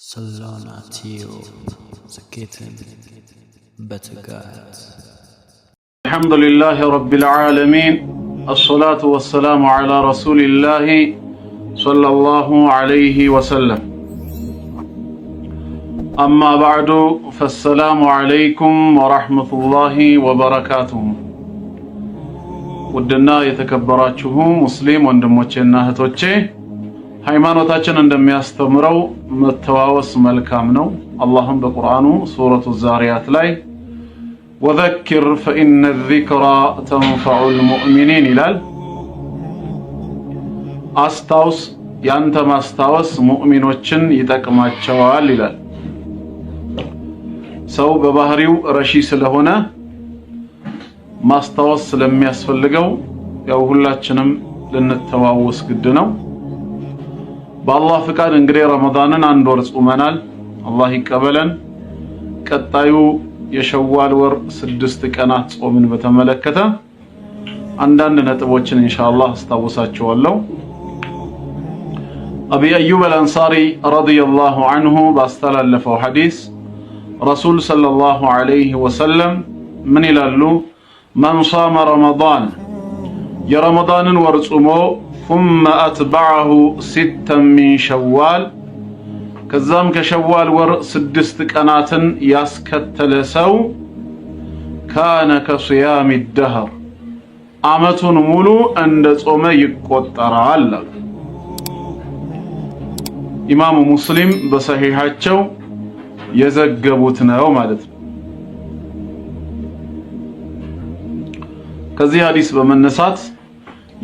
ሰሎናቲዮ ስኬትን በትጋት الحمد لله رب العالمين الصلاة والسلام على رسول الله صلى الله عليه وسلم أما بعد فالسلام عليكم ورحمة الله وبركاته ودنا يتكبراتشه مسلم وندموچنا እህቶቼ ሃይማኖታችን እንደሚያስተምረው መተዋወስ መልካም ነው። አላህም በቁርአኑ ሱረቱ ዛሪያት ላይ ወዘክር ፈኢነ ዚክራ ተንፈዑል ሙእሚኒን ይላል። አስታውስ፣ ያንተ ማስታወስ ሙእሚኖችን ይጠቅማቸዋል ይላል። ሰው በባህሪው ረሺ ስለሆነ ማስታወስ ስለሚያስፈልገው ያው ሁላችንም ልንተዋወስ ግድ ነው። በአላህ ፍቃድ እንግዲህ ረመዳንን አንድ ወር ጾመናል። አላህ ይቀበለን። ቀጣዩ የሸዋል ወር 6 ቀናት ጾምን በተመለከተ አንዳንድ ነጥቦችን ኢንሻአላህ አስታውሳችኋለሁ። አቢ አዩብ አልአንሳሪ ረዲየላሁ ዐንሁ ባስተላለፈው ሐዲስ ረሱል ሰለላሁ ዐለይሂ ወሰለም ምን ይላሉ? መን ሷመ ረመዳን የረመዳንን ወር ጾሞ ثم أتبعه 6 من شوال كزام كشوال ور 6 ቀናትን ያስከተለ ሰው كان كصيام الدهر አመቱን ሙሉ እንደ ጾመ ይቆጠራል። ኢማሙ ሙስሊም በሰሂሃቸው የዘገቡት ነው ማለት ነው። ከዚህ ሐዲስ በመነሳት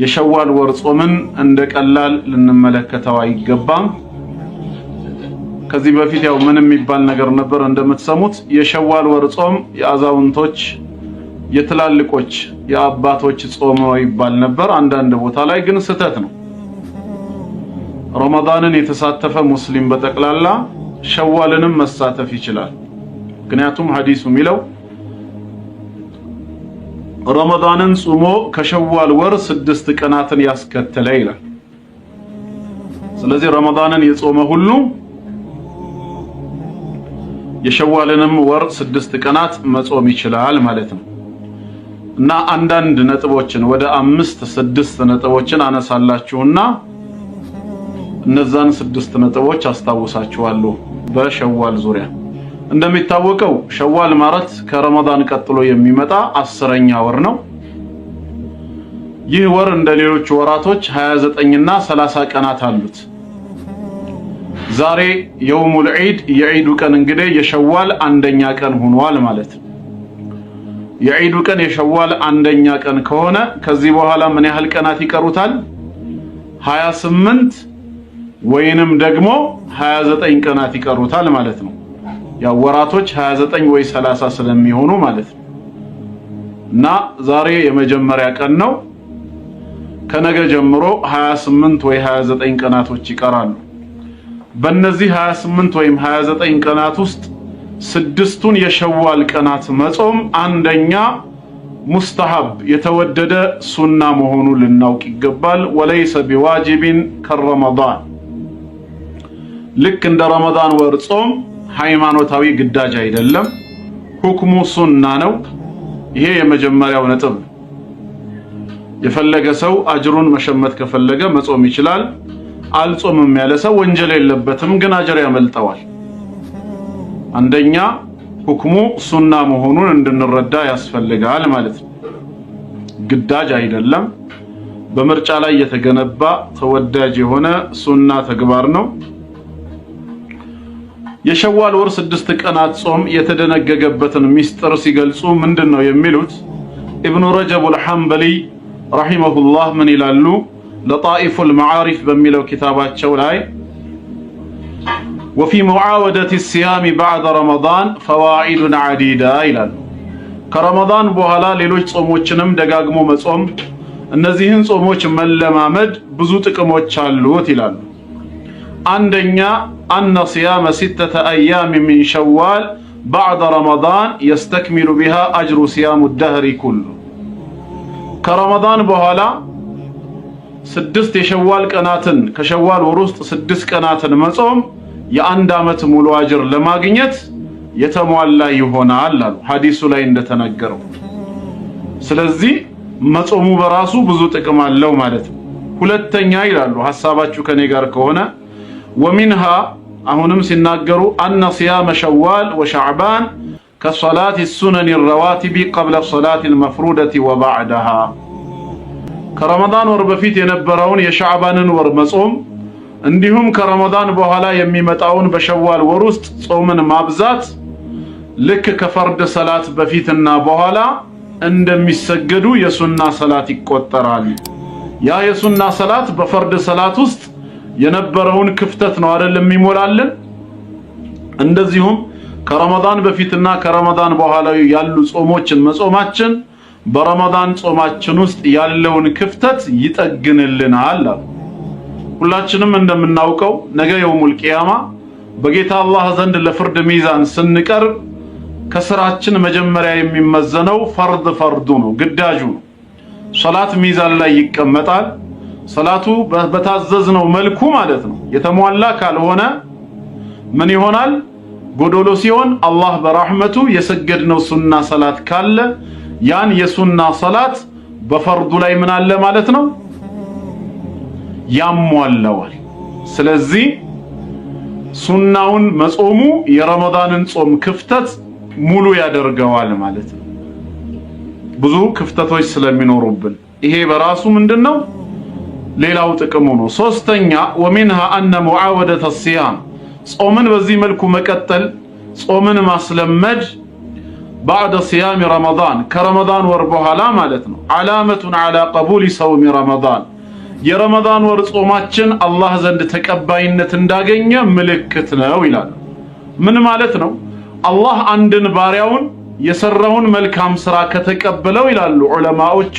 የሸዋል ወር ጾምን እንደ ቀላል ልንመለከተው አይገባም። ከዚህ በፊት ያው ምን የሚባል ነገር ነበር እንደምትሰሙት የሸዋል ወር ጾም የአዛውንቶች የትላልቆች የአባቶች ጾም ነው ይባል ነበር። አንዳንድ ቦታ ላይ ግን ስህተት ነው። ረመዳንን የተሳተፈ ሙስሊም በጠቅላላ ሸዋልንም መሳተፍ ይችላል። ምክንያቱም ሐዲሱ የሚለው ረመዳንን ጾሞ ከሸዋል ወር 6 ቀናትን ያስከተለ ይላል። ስለዚህ ረመዳንን የጾመ ሁሉ የሸዋልንም ወር 6 ቀናት መጾም ይችላል ማለት ነው። እና አንዳንድ ነጥቦችን ወደ 5-6 ነጥቦችን አነሳላችሁና እነዛን 6 ነጥቦች አስታውሳችኋለሁ በሸዋል ዙሪያ። እንደሚታወቀው ሸዋል ማለት ከረመዳን ቀጥሎ የሚመጣ 10ኛ ወር ነው። ይህ ወር እንደሌሎች ወራቶች 29 እና 30 ቀናት አሉት። ዛሬ የውሙል ዒድ የዒዱ ቀን እንግዲህ የሸዋል 1ኛ ቀን ሆኗል ማለት ነው። የዒዱ ቀን የሸዋል 1ኛ ቀን ከሆነ ከዚህ በኋላ ምን ያህል ቀናት ይቀሩታል? 28 ወይንም ደግሞ 29 ቀናት ይቀሩታል ማለት ነው። ያው ወራቶች 29 ወይ 30 ስለሚሆኑ ማለት ነው። እና ዛሬ የመጀመሪያ ቀን ነው። ከነገ ጀምሮ 28 ወይ 29 ቀናቶች ይቀራሉ። በእነዚህ 28 ወይም 29 ቀናት ውስጥ 6ቱን የሸዋል ቀናት መጾም አንደኛ ሙስተሐብ የተወደደ ሱና መሆኑን ልናውቅ ይገባል። ወለይሰ ቢዋጅቢን ከረመዳን ልክ እንደ ረመዳን ወር ጾም ሃይማኖታዊ ግዳጅ አይደለም፣ ሁክሙ ሱና ነው። ይሄ የመጀመሪያው ነጥብ። የፈለገ ሰው አጅሩን መሸመት ከፈለገ መጾም ይችላል። አልጾምም ያለ ሰው ወንጀል የለበትም፣ ግን አጅር ያመልጠዋል። አንደኛ ሁክሙ ሱና መሆኑን እንድንረዳ ያስፈልጋል ማለት ነው። ግዳጅ አይደለም፣ በምርጫ ላይ የተገነባ ተወዳጅ የሆነ ሱና ተግባር ነው። የሸዋል ወር 6 ቀናት ጾም የተደነገገበትን ሚስጥር ሲገልጹ ምንድነው የሚሉት? ኢብኑ ረጀብ አልሐንበሊ ረሂመሁላህ ምን ይላሉ? ለጣኢፉል መዓሪፍ በሚለው ኪታባቸው ላይ ወፊ ሙዓወደቲ ሲያሚ ባዕደ ረመዳን ፈዋኢዱን ዐዲዳ ይላሉ። ከረመዳን በኋላ ሌሎች ጾሞችንም ደጋግሞ መጾም፣ እነዚህን ጾሞች መለማመድ ብዙ ጥቅሞች አሉት ይላሉ። አንደኛ أن صيام 6 أيام من شوال بعد رمضان يستكمل بها أجر صيام الدهر كله كرمضان بهالا 6 የሸዋል ቀናትን ከሸዋል ወር ውስጥ 6 ቀናትን መጾም የአንድ ዓመት ሙሉ አጅር ለማግኘት የተሟላ ይሆናል አሉ ሐዲሱ ላይ እንደተነገረው። ስለዚህ መጾሙ በራሱ ብዙ ጥቅም አለው ማለት ነው። ሁለተኛ ይላሉ ሐሳባችሁ ከኔ ጋር ከሆነ ወሚንሃ አሁንም ሲናገሩ አነ ሲያመ ሸዋል ወሸዕባን ከሶላት ሱነን ረዋቲቢ ቀብለ ሶላት ልመፍሩደት ወባዕደሃ ከረመዳን ወር በፊት የነበረውን የሸዕባንን ወር መጾም እንዲሁም ከረመዳን በኋላ የሚመጣውን በሸዋል ወር ውስጥ ጾምን ማብዛት ልክ ከፈርድ ሰላት በፊትና በኋላ እንደሚሰገዱ የሱና ሰላት ይቆጠራል። ያ የሱና ሰላት በፈርድ ሰላት ውስጥ የነበረውን ክፍተት ነው አይደል የሚሞላልን። እንደዚሁም ከረመዳን በፊትና ከረመዳን በኋላ ያሉ ጾሞችን መጾማችን በረመዳን ጾማችን ውስጥ ያለውን ክፍተት ይጠግንልናል። ሁላችንም እንደምናውቀው ነገ የውሙል ቂያማ በጌታ አላህ ዘንድ ለፍርድ ሚዛን ስንቀርብ ከስራችን መጀመሪያ የሚመዘነው ፈርዱ ነው፣ ግዳጁ ነው። ሶላት ሚዛን ላይ ይቀመጣል። ሶላቱ በታዘዝነው መልኩ ማለት ነው የተሟላ ካልሆነ ምን ይሆናል? ጎዶሎ ሲሆን አላህ በራህመቱ የሰገድነው ሱና ሰላት ካለ ያን የሱና ሰላት በፈርዱ ላይ ምን አለ ማለት ነው ያሟላዋል። ስለዚህ ሱናውን መጾሙ የረመዳንን ጾም ክፍተት ሙሉ ያደርገዋል ማለት ነው። ብዙ ክፍተቶች ስለሚኖሩብን ይሄ በራሱ ምንድነው ሌላው ጥቅሙ ነው። ሶስተኛ ወሚንሃ አነ ሙዓወደተ ሲያም ጾምን በዚህ መልኩ መቀጠል ጾምን ማስለመድ بعد صيام رمضان ከረመዳን ወር በኋላ ማለት ነው ዓላመቱን على قبول صوم رمضان የረመዳን ወር ጾማችን አላህ ዘንድ ተቀባይነት እንዳገኘ ምልክት ነው ይላል። ምን ማለት ነው? አላህ አንድን ባሪያውን የሰራውን መልካም ስራ ከተቀበለው ይላሉ ዑለማዎቹ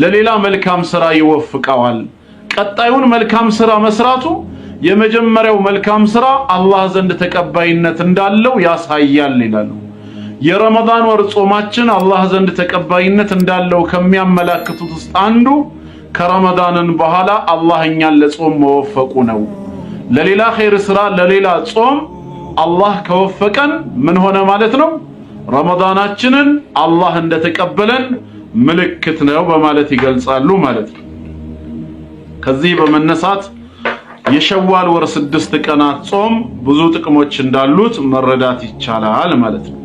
ለሌላ መልካም ስራ ይወፍቀዋል። ቀጣዩን መልካም ስራ መስራቱ የመጀመሪያው መልካም ስራ አላህ ዘንድ ተቀባይነት እንዳለው ያሳያል ይላሉ። የረመዳን ወር ጾማችን አላህ ዘንድ ተቀባይነት እንዳለው ከሚያመላክቱት ውስጥ አንዱ ከረመዳንን በኋላ አላህ እኛን ለጾም መወፈቁ ነው። ለሌላ ኸይር ስራ ለሌላ ጾም አላህ ከወፈቀን ምን ሆነ ማለት ነው? ረመዳናችንን አላህ እንደተቀበለን ምልክት ነው በማለት ይገልጻሉ ማለት ነው። ከዚህ በመነሳት የሸዋል ወር 6 ቀናት ጾም ብዙ ጥቅሞች እንዳሉት መረዳት ይቻላል ማለት ነው።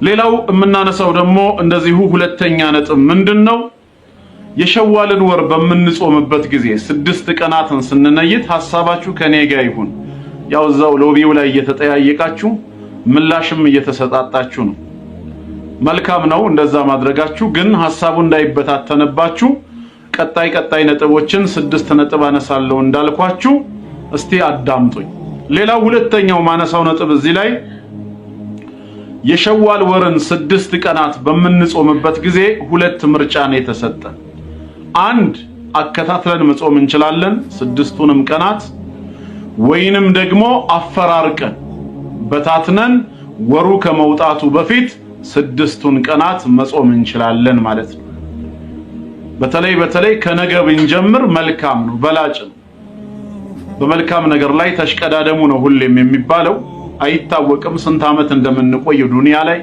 ሌላው የምናነሳው ደግሞ እንደዚሁ ሁለተኛ ነጥብ ምንድነው? የሸዋልን ወር በምንጾምበት ጊዜ 6 ቀናትን ስንነይት ሐሳባችሁ ከኔ ጋር ይሁን። ያው እዛው ሎቢው ላይ እየተጠያየቃችሁ ምላሽም እየተሰጣጣችሁ ነው። መልካም ነው እንደዛ ማድረጋችሁ፣ ግን ሐሳቡ እንዳይበታተንባችሁ ቀጣይ ነጥቦችን 6 ነጥብ አነሳለሁ እንዳልኳችሁ እስቲ አዳምጡኝ። ሌላው ሁለተኛው ማነሳው ነጥብ እዚህ ላይ የሸዋል ወርን 6 ቀናት በምንጾምበት ጊዜ ሁለት ምርጫ ነው የተሰጠ። አንድ አከታትለን መጾም እንችላለን 6ቱንም ቀናት፣ ወይንም ደግሞ አፈራርቀን በታትነን ወሩ ከመውጣቱ በፊት 6ቱን ቀናት መጾም እንችላለን ማለት ነው። በተለይ ከነገ ብንጀምር መልካም ነው፣ በላጭ ነው። በመልካም ነገር ላይ ተሽቀዳደሙ ነው ሁሌም የሚባለው። አይታወቅም ስንት ዓመት እንደምንቆይ ዱንያ ላይ።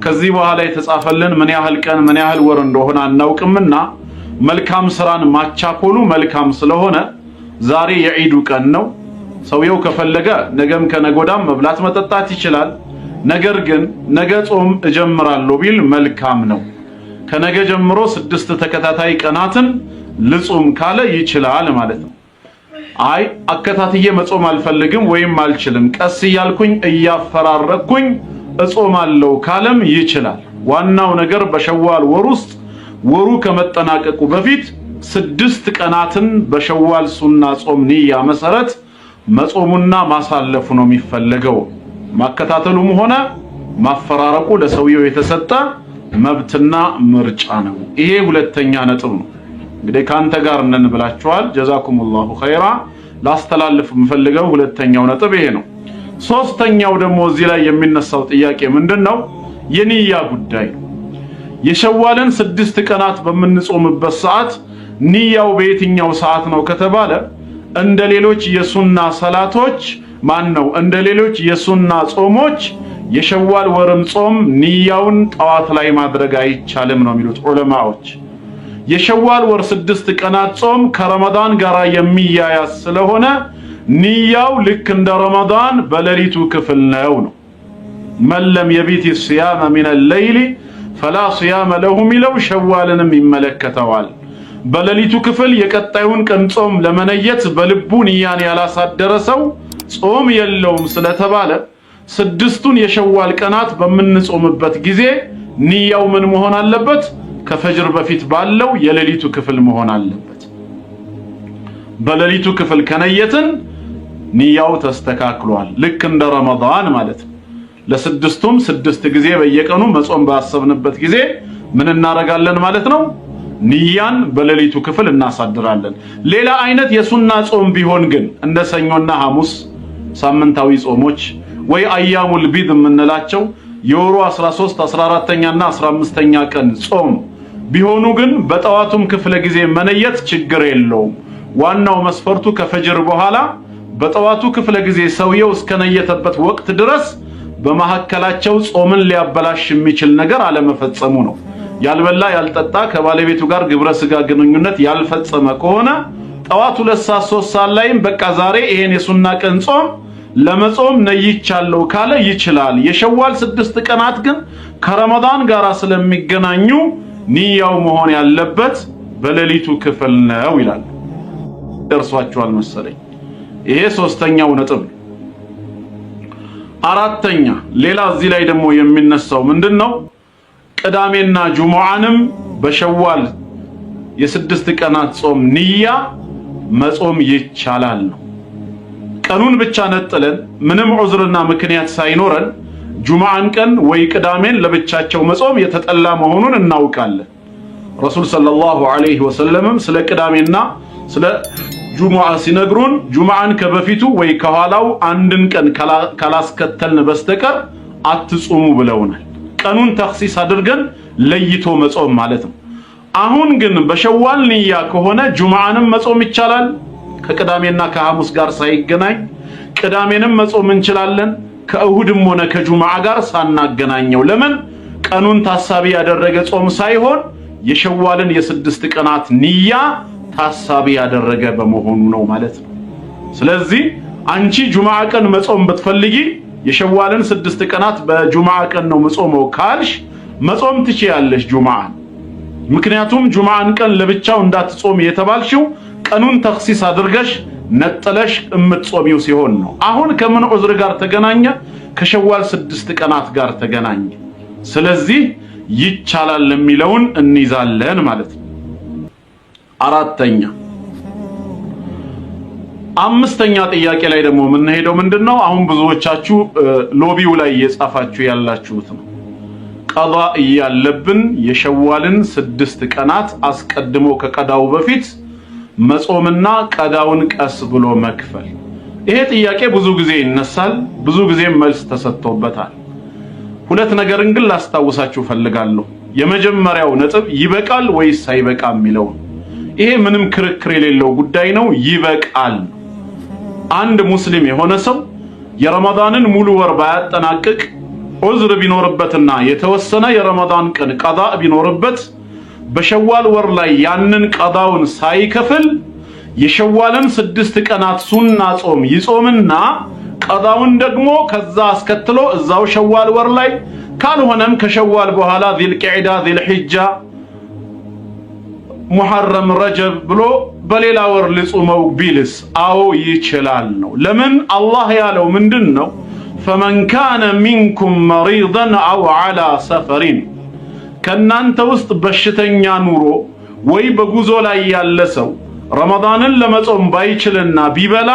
ከዚህ በኋላ የተጻፈልን ምን ያህል ቀን ምን ያህል ወር እንደሆነ አናውቅምና መልካም ስራን ማቻኮሉ መልካም ስለሆነ ዛሬ የዒዱ ቀን ነው። ሰውየው ከፈለገ ነገም ከነጎዳም መብላት መጠጣት ይችላል። ነገር ግን ነገ ጾም እጀምራለሁ ቢል መልካም ነው። ከነገ ጀምሮ 6 ተከታታይ ቀናትን ልጾም ካለ ይችላል ማለት ነው። አይ አከታትዬ መጾም አልፈልግም ወይም አልችልም ቀስ እያልኩኝ እያፈራረኩኝ እጾማለሁ ካለም ይችላል። ዋናው ነገር በሸዋል ወር ውስጥ ወሩ ከመጠናቀቁ በፊት 6 ቀናትን በሸዋል ሱና ጾም ንያ መሰረት መጾሙና ማሳለፉ ነው የሚፈልገው። ማከታተሉም ሆነ ማፈራረቁ ለሰውየው የተሰጠ መብትና ምርጫ ነው። ይሄ ሁለተኛ ነጥብ ነው። እንግዲህ ካንተ ጋር ነን ብላችኋል። ጀዛኩሙላሁ ኸይራ። ላስተላልፍ የምፈልገው ሁለተኛው ነጥብ ይሄ ነው። ሶስተኛው ደግሞ እዚህ ላይ የሚነሳው ጥያቄ ምንድነው? የንያ ጉዳይ። የሸዋልን 6 ቀናት በምንጾምበት ሰዓት ንያው በየትኛው ሰዓት ነው ከተባለ እንደ ሌሎች የሱና ሰላቶች እንደ ሌሎች የሱና ጾሞች የሸዋል ወርም ጾም ንያውን ጠዋት ላይ ማድረግ አይቻልም ነው የሚሉት ዑለማዎች። የሸዋል ወር 6 ቀናት ጾም ከረመዳን ጋር የሚያያዝ ስለሆነ ንያው ልክ እንደ ረመዳን በሌሊቱ ክፍል ነው። መን ለም የቢት ሲያመ ሚነ ሌይሊ ፈላ ሲያመ ለሁ ሚለው ሸዋልንም ይመለከተዋል። በሌሊቱ ክፍል የቀጣዩን ቀን ጾም ለመነየት በልቡ ንያን ያላሳደረ ሰው ጾም የለውም ስለተባለ 6ቱን የሸዋል ቀናት በምንጾምበት ጊዜ ንያው ምን መሆን አለበት? ከፈጅር በፊት ባለው የሌሊቱ ክፍል መሆን አለበት። በሌሊቱ ክፍል ከነየትን ንያው ተስተካክሏል። ልክ እንደ ረመዳን ማለት ነው። ለ6ቱም 6 ጊዜ በየቀኑ መጾም ባሰብንበት ጊዜ ምን እናረጋለን ማለት ነው? ንያን በሌሊቱ ክፍል እናሳድራለን። ሌላ አይነት የሱና ጾም ቢሆን ግን እንደ ሰኞና ሐሙስ ሳምንታዊ ጾሞች ወይ አያሙል ቢድ የምንላቸው የወሩ 13 14ኛና 15ኛ ቀን ጾም ቢሆኑ ግን በጠዋቱም ክፍለ ጊዜ መነየት ችግር የለውም። ዋናው መስፈርቱ ከፈጅር በኋላ በጠዋቱ ክፍለ ጊዜ ሰውየው እስከነየተበት ወቅት ድረስ በመሐከላቸው ጾምን ሊያበላሽ የሚችል ነገር አለመፈጸሙ ነው። ያልበላ ያልጠጣ ከባለቤቱ ጋር ግብረ ስጋ ግንኙነት ያልፈጸመ ከሆነ ጠዋት 2 ሰዓት 3 ሰዓት ላይም በቃ ዛሬ ይሄን የሱና ቀን ጾም ለመጾም ነይቻለሁ ካለ ይችላል። የሸዋል 6 ቀናት ግን ከረመዳን ጋር ስለሚገናኙ ንያው መሆን ያለበት በሌሊቱ ክፍል ነው ይላል። ደርሷችኋል መሰለኝ። ይሄ 3ኛው ነጥብ። 4ኛ ሌላ እዚህ ላይ ደግሞ የሚነሳው ምንድነው? ቅዳሜና ጁሙዓንም በሸዋል የ6 ቀናት ጾም ንያ መጾም ይቻላል ነው። ቀኑን ብቻ ነጥለን ምንም ዑዝርና ምክንያት ሳይኖረን ጁሙዓን ቀን ወይ ቅዳሜን ለብቻቸው መጾም የተጠላ መሆኑን እናውቃለን። ረሱል ሰለላሁ ዐለይሂ ወሰለም ስለ ቅዳሜና ስለ ጁሙዓ ሲነግሩን ጁሙዓን ከበፊቱ ወይ ከኋላው አንድን ቀን ካላስከተልን በስተቀር አትጾሙ ብለውናል። ቀኑን ተኽሲስ አድርገን ለይቶ መጾም ማለት ነው። አሁን ግን በሸዋል ንያ ከሆነ ጁሙዓንም መጾም ይቻላል ከቅዳሜና ከሐሙስ ጋር ሳይገናኝ፣ ቅዳሜንም መጾም እንችላለን ከእሁድም ሆነ ከጁሙዓ ጋር ሳናገናኘው። ለምን? ቀኑን ታሳቢ ያደረገ ጾም ሳይሆን የሸዋልን የ6 ቀናት ንያ ታሳቢ ያደረገ በመሆኑ ነው ማለት ነው። ስለዚህ አንቺ ጁሙዓ ቀን መጾም ብትፈልጊ የሸዋልን 6 ቀናት በጁሙዓ ቀን ነው መጾመው ካልሽ መጾም ትችያለሽ ጁሙዓን። ምክንያቱም ጁሙዓን ቀን ለብቻው እንዳትጾም የተባልሽው ቀኑን ተኽሲስ አድርገሽ ነጥለሽ እምትጾሚው ሲሆን ነው። አሁን ከምን ዑዝር ጋር ተገናኘ? ከሸዋል 6 ቀናት ጋር ተገናኘ። ስለዚህ ይቻላል የሚለውን እንይዛለን ማለት ነው። 4ኛ 5ኛ ጥያቄ ላይ ደግሞ የምንሄደው ምንድነው? አሁን ብዙዎቻችሁ ሎቢው ላይ የጻፋችሁ ያላችሁት ነው። ቀዳ እያለብን የሸዋልን 6 ቀናት አስቀድሞ ከቀዳው በፊት መጾምና ቀዳውን ቀስ ብሎ መክፈል። ይሄ ጥያቄ ብዙ ጊዜ ይነሳል፣ ብዙ ጊዜ መልስ ተሰጥቶበታል። 2 ነገርን ግን ላስታውሳችሁ ፈልጋለሁ። የመጀመሪያው ነጥብ ይበቃል ወይስ አይበቃም የሚለው ይሄ ምንም ክርክር የሌለው ጉዳይ ነው። ይበቃል። አንድ ሙስሊም የሆነ ሰው የረመዳንን ሙሉ ወር ባያጠናቅቅ ዑዝር ቢኖርበትና የተወሰነ የረመዳን ቀን ቀዳ ቢኖርበት በሸዋል ወር ላይ ያንን ቀዳውን ሳይከፍል የሸዋልን 6 ቀናት ሱና ጾም ይጾምና ቀዳውን ደግሞ ከዛ አስከትሎ እዛው ሸዋል ወር ላይ ካልሆነም ከሸዋል በኋላ ዚልቂዕዳ፣ ዚልሒጃ፣ ሙሐረም፣ ረጀብ ብሎ በሌላ ወር ልጾመው ቢልስ? አዎ ይችላል ነው። ለምን? አላህ ያለው ምንድነው? ፈመን ካነ ሚንኩም መሪደን አው ዐላ ሰፈሪን፣ ከናንተ ውስጥ በሽተኛ ኑሮ ወይ በጉዞ ላይ ያለ ሰው ረመዳንን ለመጾም ባይችልና ቢበላ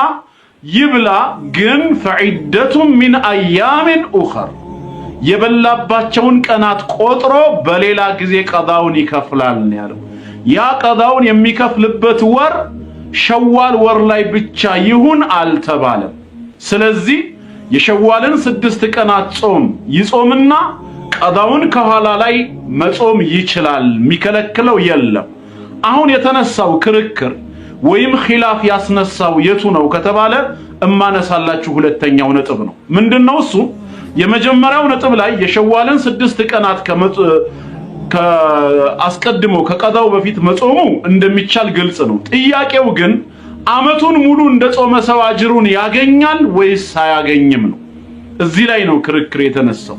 ይብላ፣ ግን ፈዒደቱን ሚን አያሚን ኡኸር፣ የበላባቸውን ቀናት ቆጥሮ በሌላ ጊዜ ቀዳውን ይከፍላል ያለው። ያ ቀዳውን የሚከፍልበት ወር ሸዋል ወር ላይ ብቻ ይሁን አልተባለም። ስለዚህ የሸዋልን 6 ቀናት ጾም ይጾምና ቀዳውን ከኋላ ላይ መጾም ይችላል፣ የሚከለክለው የለም። አሁን የተነሳው ክርክር ወይም ኺላፍ ያስነሳው የቱ ነው ከተባለ እማነሳላችሁ ሁለተኛው ነጥብ ነው። ምንድነው እሱ? የመጀመሪያው ነጥብ ላይ የሸዋልን 6 ቀናት አስቀድሞ ከቀዳው በፊት መጾሙ እንደሚቻል ግልጽ ነው። ጥያቄው ግን አመቱን ሙሉ እንደጾመ ሰው አጅሩን ያገኛል ወይስ አያገኝም ነው። እዚህ ላይ ነው ክርክር የተነሳው።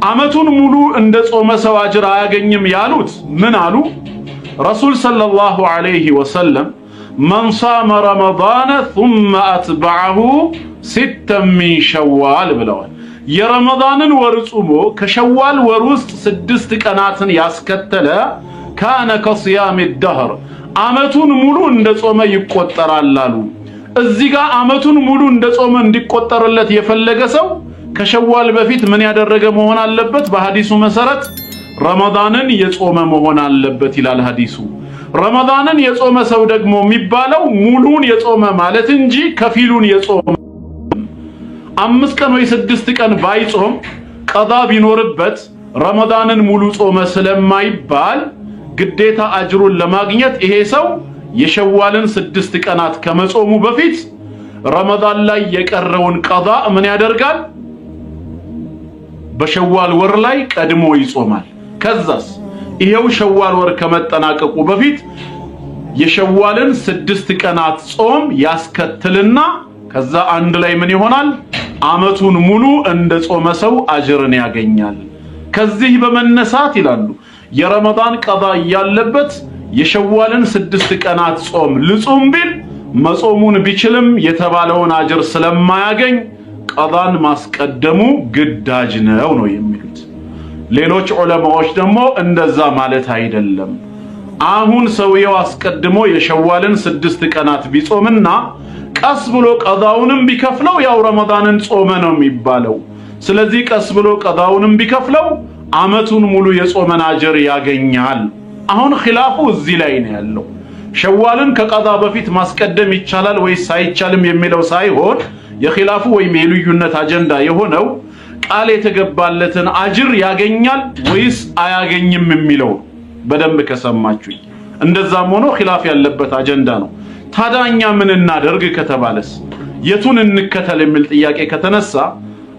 አመቱን ሙሉ እንደጾመ ሰው አጅር አያገኝም ያሉት ምን አሉ? ረሱል ሰለላሁ ዐለይሂ ወሰለም መን ሷመ ረመዳነ ثم أتبعه ستا من شوال ብለዋል። የረመዳንን ወር ጾሞ ከሸዋል ወር ውስጥ 6 ቀናትን ያስከተለ ካነ ከሲያም الدهر አመቱን ሙሉ እንደጾመ ይቆጠራል አሉ። እዚህ ጋር አመቱን ሙሉ እንደጾመ እንዲቆጠርለት የፈለገ ሰው ከሸዋል በፊት ምን ያደረገ መሆን አለበት? በሐዲሱ መሰረት ረመዳንን የጾመ መሆን አለበት ይላል ሐዲሱ። ረመዳንን የጾመ ሰው ደግሞ የሚባለው ሙሉን የጾመ ማለት እንጂ ከፊሉን የጾመ 5 ቀን ወይ 6 ቀን ባይጾም ቀዳ ቢኖርበት ረመዳንን ሙሉ ጾመ ስለማይባል ግዴታ አጅሩን ለማግኘት ይሄ ሰው የሸዋልን 6 ቀናት ከመጾሙ በፊት ረመዳን ላይ የቀረውን ቀዳ ምን ያደርጋል? በሸዋል ወር ላይ ቀድሞ ይጾማል። ከዛስ ይሄው ሸዋል ወር ከመጠናቀቁ በፊት የሸዋልን 6 ቀናት ጾም ያስከትልና ከዛ አንድ ላይ ምን ይሆናል? አመቱን ሙሉ እንደ ጾመ ሰው አጅርን ያገኛል። ከዚህ በመነሳት ይላሉ የረመዳን ቀዳ ያለበት የሸዋልን 6 ቀናት ጾም ልጾም ቢል መጾሙን ቢችልም የተባለውን አጅር ስለማያገኝ ቀዳን ማስቀደሙ ግዳጅ ነው የሚሉት። ሌሎች ዑለማዎች ደግሞ እንደዛ ማለት አይደለም። አሁን ሰውየው አስቀድሞ የሸዋልን 6 ቀናት ቢጾምና ቀስ ብሎ ቀዳውንም ቢከፍለው ያው ረመዳንን ጾመ ነው የሚባለው። ስለዚህ ቀስ ብሎ ቀዳውንም ቢከፍለው አመቱን ሙሉ የጾመን አጅር ያገኛል። አሁን ኺላፉ እዚህ ላይ ነው ያለው። ሸዋልን ከቀዳ በፊት ማስቀደም ይቻላል ወይስ አይቻልም የሚለው ሳይሆን የኺላፉ ወይም የልዩነት አጀንዳ የሆነው ቃል የተገባለትን አጅር ያገኛል ወይስ አያገኝም የሚለው። በደንብ ከሰማችሁኝ እንደዛም ሆኖ ኺላፍ ያለበት አጀንዳ ነው። ታዲያ ምን እናደርግ ከተባለስ የቱን እንከተል የሚል ጥያቄ ከተነሳ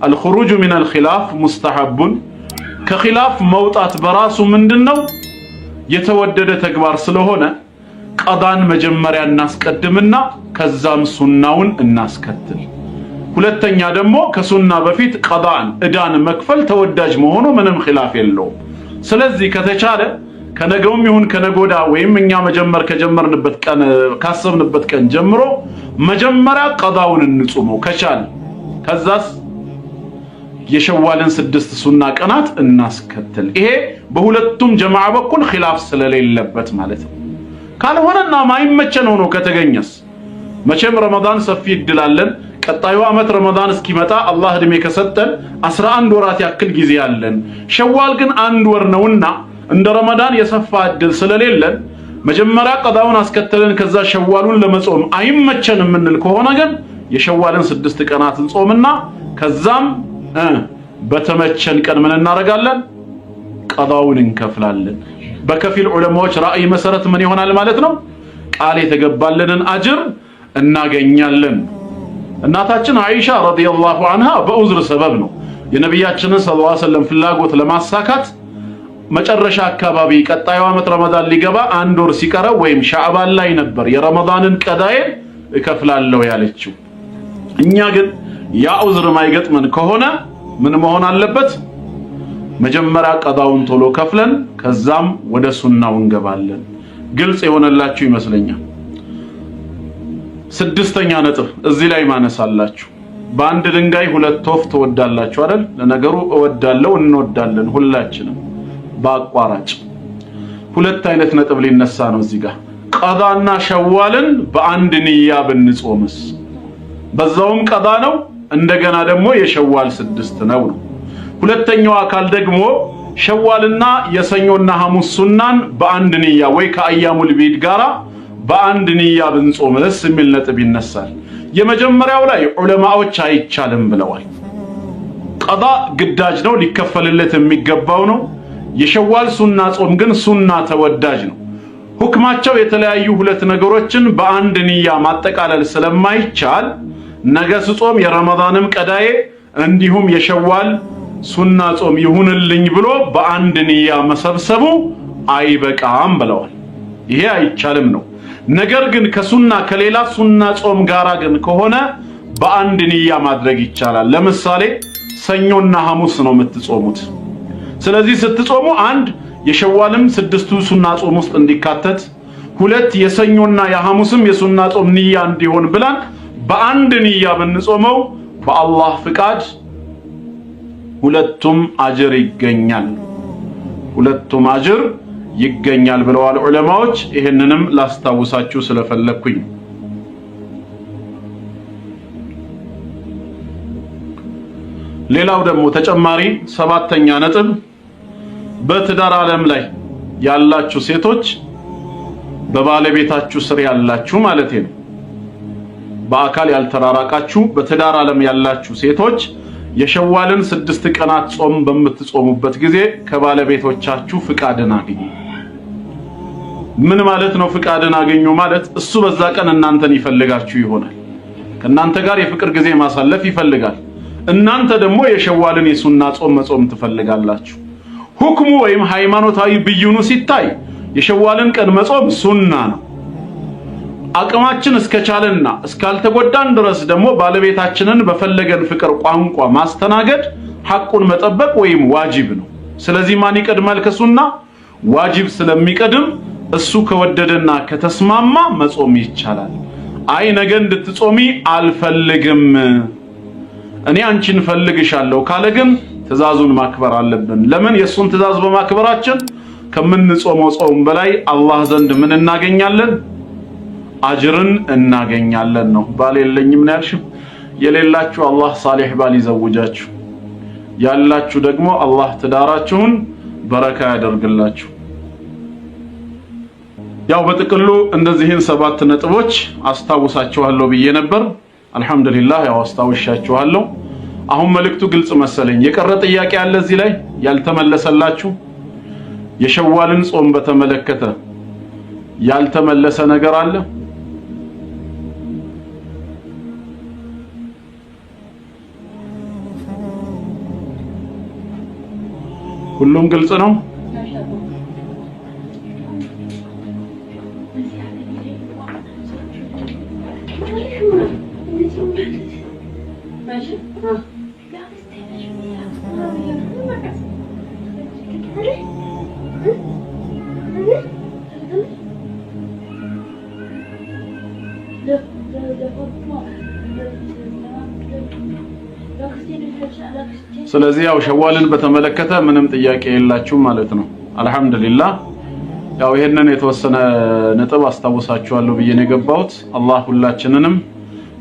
الخروج من الخلاف مستحب ከኺላፍ መውጣት በራሱ ምንድነው የተወደደ ተግባር ስለሆነ ቀዳን መጀመሪያ እናስቀድምና ከዛም ሱናውን እናስከትል። ሁለተኛ ደግሞ ከሱና በፊት ቀዳን እዳን መክፈል ተወዳጅ መሆኑ ምንም ኺላፍ የለውም። ስለዚህ ከተቻለ ከነገውም ይሁን ከነጎዳ ወይም እኛ መጀመር ከጀመርንበት ቀን ካሰብንበት ቀን ጀምሮ መጀመሪያ ቀዳውን እንጾመው ከቻለ ከዛስ የሸዋልን 6 ሱና ቀናት እናስከትል። ይሄ በሁለቱም ጀማዓ በኩል ኺላፍ ስለሌለበት ማለት ነው። ካልሆነና ማይመቸን ሆኖ ከተገኘስ መቼም ረመዳን ሰፊ እድላለን። ቀጣዩ አመት ረመዳን እስኪመጣ አላህ እድሜ ከሰጠን 11 ወራት ያክል ጊዜ አለን። ሸዋል ግን 1 ወር ነውና እንደ ረመዳን የሰፋ እድል ስለሌለን መጀመሪያ ቀዳውን አስከተለን ከዛ ሸዋሉን ለመጾም አይመቸን የምንል ከሆነ ግን የሸዋልን 6 ቀናትን ጾምና ከዛም በተመቸን ቀን ምን እናደርጋለን? ቀዳውን እንከፍላለን። በከፊል ዑለማዎች ራእይ መሰረት ምን ይሆናል ማለት ነው? ቃል የተገባለንን አጅር እናገኛለን። እናታችን አይሻ ረዲየላሁ ዐንሃ በዑዝር ሰበብ ነው የነብያችንን ሰለላሁ ዐለይሂ ወሰለም ፍላጎት ለማሳካት መጨረሻ አካባቢ ቀጣዩ አመት ረመዳን ሊገባ 1 ወር ሲቀረው ወይም ሻዕባን ላይ ነበር የረመዳንን ቀዳዬን እከፍላለሁ ያለችው። እኛ ግን ያ ዑዝር ማይገጥመን ከሆነ ምን መሆን አለበት? መጀመሪያ ቀዳውን ቶሎ ከፍለን ከዛም ወደ ሱናው እንገባለን። ግልጽ የሆነላችሁ ይመስለኛል። 6ኛ ነጥብ እዚህ ላይ ማነሳላችሁ። በአንድ ድንጋይ 2 ወፍ ትወዳላችሁ አይደል? ለነገሩ እወዳለሁ እንወዳለን ሁላችንም በአቋራጭ። 2 አይነት ነጥብ ሊነሳ ነው እዚህ ጋር። ቀዳና ሸዋልን በአንድ ንያ ብንጾምስ? በዛውም ቀዳ ነው እንደገና ደግሞ የሸዋል 6 ነው። ሁለተኛው አካል ደግሞ ሸዋልና የሰኞና ሐሙስ ሱናን በአንድ ንያ ወይ ከአያሙል ቢድ ጋራ በአንድ ንያ ብንጾምስ የሚል ነጥብ ይነሳል። የመጀመሪያው ላይ ዑለማዎች አይቻልም ብለዋል። ቀዳ ግዳጅ ነው፣ ሊከፈልለት የሚገባው ነው። የሸዋል ሱና ጾም ግን ሱና ተወዳጅ ነው። ሁክማቸው የተለያዩ ሁለት ነገሮችን በአንድ ንያ ማጠቃለል ስለማይቻል ነገ ስጾም የረመዳንም ቀዳዬ እንዲሁም የሸዋል ሱና ጾም ይሁንልኝ ብሎ በአንድ ንያ መሰብሰቡ አይበቃም ብለዋል። ይሄ አይቻልም ነው። ነገር ግን ከሱና ከሌላ ሱና ጾም ጋራ ግን ከሆነ በአንድ ንያ ማድረግ ይቻላል። ለምሳሌ ሰኞና ሐሙስ ነው የምትጾሙት። ስለዚህ ስትጾሙ አንድ የሸዋልም ስድስቱ ሱና ጾም ውስጥ እንዲካተት፣ ሁለት የሰኞና የሐሙስም የሱና ጾም ንያ እንዲሆን ብለን በአንድ ንያ ብንጾመው በአላህ ፍቃድ ሁለቱም አጅር ይገኛል። ሁለቱም አጅር ይገኛል ብለዋል ዑለማዎች። ይሄንንም ላስታውሳችሁ ስለፈለኩኝ። ሌላው ደግሞ ተጨማሪ ሰባተኛ ነጥብ በትዳር ዓለም ላይ ያላችሁ ሴቶች በባለቤታችሁ ስር ያላችሁ ማለት ነው፣ በአካል ያልተራራቃችሁ በትዳር ዓለም ያላችሁ ሴቶች የሸዋልን 6 ቀናት ጾም በምትጾሙበት ጊዜ ከባለቤቶቻችሁ ፍቃድን አግኙ። ምን ማለት ነው ፍቃድን አግኙ ማለት? እሱ በዛ ቀን እናንተን ይፈልጋችሁ ይሆናል። ከእናንተ ጋር የፍቅር ጊዜ ማሳለፍ ይፈልጋል። እናንተ ደግሞ የሸዋልን የሱና ጾም መጾም ትፈልጋላችሁ። ሁክሙ ወይም ሃይማኖታዊ ብይኑ ሲታይ የሸዋልን ቀን መጾም ሱና ነው። አቅማችን እስከቻለና እስካልተጎዳን ድረስ ደግሞ ባለቤታችንን በፈለገን ፍቅር ቋንቋ ማስተናገድ ሐቁን መጠበቅ ወይም ዋጅብ ነው። ስለዚህ ማን ይቀድማል ከሱና? ዋጅብ ስለሚቀድም እሱ ከወደደና ከተስማማ መጾም ይቻላል። አይ ነገ እንድትጾሚ አልፈልግም እኔ አንቺን ፈልግሻለሁ ካለ ግን ትእዛዙን ማክበር አለብን። ለምን? የሱን ትእዛዝ በማክበራችን ከምንጾመው ጾም በላይ አላህ ዘንድ ምን እናገኛለን? አጅርን እናገኛለን ነው። ባል የለኝም ነው ያልሽው? የሌላችሁ አላህ ሳሊህ ባል ይዘውጃችሁ፣ ያላችሁ ደግሞ አላህ ትዳራችሁን በረካ ያደርግላችሁ። ያው በጥቅሉ እነዚህን 7 ነጥቦች አስታውሳችኋለሁ ብዬ ነበር። አልহামዱሊላህ ያው አስታውሻችኋለሁ። አሁን መልእክቱ ግልጽ መሰለኝ። የቀረ ጥያቄ አለ እዚህ ላይ ያልተመለሰላችሁ? የሸዋልን ጾም በተመለከተ ያልተመለሰ ነገር አለ? ሁሉም ግልጽ ነው? ስለዚህ ያው ሸዋልን በተመለከተ ምንም ጥያቄ የላችሁም ማለት ነው። አልহামዱሊላህ ያው ይሄንን የተወሰነ ነጥብ አስታውሳችኋለሁ ብዬ ነው የገባሁት። አላህ ሁላችንንም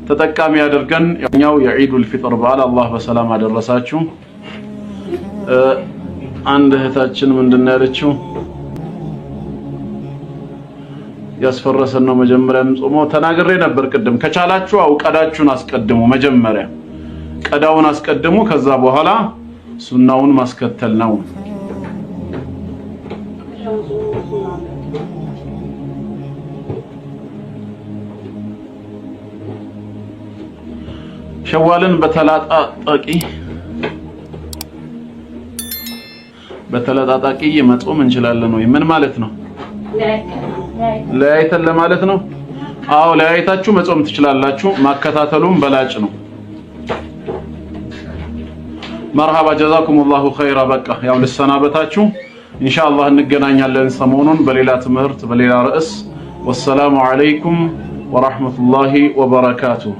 ተጠቃሚ ያደርገን። ያው የዒዱል ፊጥር በዓል አላህ በሰላም አደረሳችሁ። አንድ እህታችን ምንድነው ያለችው? ያስፈረሰን ነው መጀመሪያም ጾሞ ተናግሬ ነበር ቅድም። ከቻላችሁ አውቀዳችሁን አስቀድሙ። መጀመሪያ ቀዳውን አስቀድሙ፣ ከዛ በኋላ ሱናውን ማስከተል ነው። ሸዋልን በተላጣጣቂ መጾም እንችላለን ወይ? ምን ማለት ነው? ለያይተን ለማለት ነው? አዎ ለያይታችሁ መጾም ትችላላችሁ። ማከታተሉም በላጭ ነው። መርሐባ ጀዛኩሙላሁ ኸይራ። በቃ ያው ልሰናበታችሁ። ኢንሻአላህ እንገናኛለን ሰሞኑን በሌላ ትምህርት በሌላ ርዕስ። ወሰላሙ ዐለይኩም ወራህመቱላሂ ወበረካቱሁ።